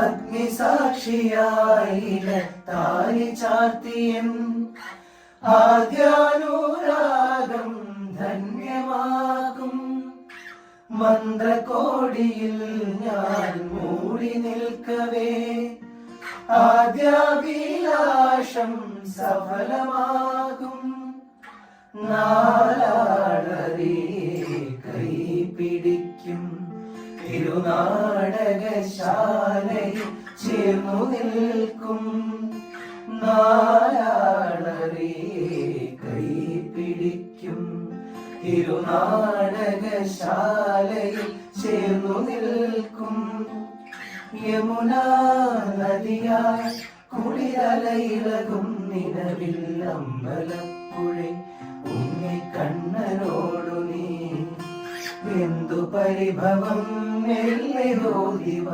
അഗ്നിസാക്ഷിയായി താലി ചാർത്തിയൻ ആദ്യാനുരാഗം ധന്യമാകും. മന്ത്രകോടിയിൽ ഞാൻ മൂടി നിൽക്കവേ ആദ്യാഭിലാഷം സഫലമാകും. നാലാളരെ കൈ പിടിക്കും തിരുനാടകശാലയിൽ ചേർന്നു നിൽക്കും. നാലാളരെ കൈ പിടിക്കും തിരുനാടകശാലയിൽ ചേർന്നു നിൽക്കും. യമുനാ നദിയായി കുളിരലയിളകും നിലവിൽ അമ്പലപ്പുഴെ ഉണ്ണിക്കണ്ണനോടു നീ എന്തു പരിഭവം മെല്ലെ ഓതി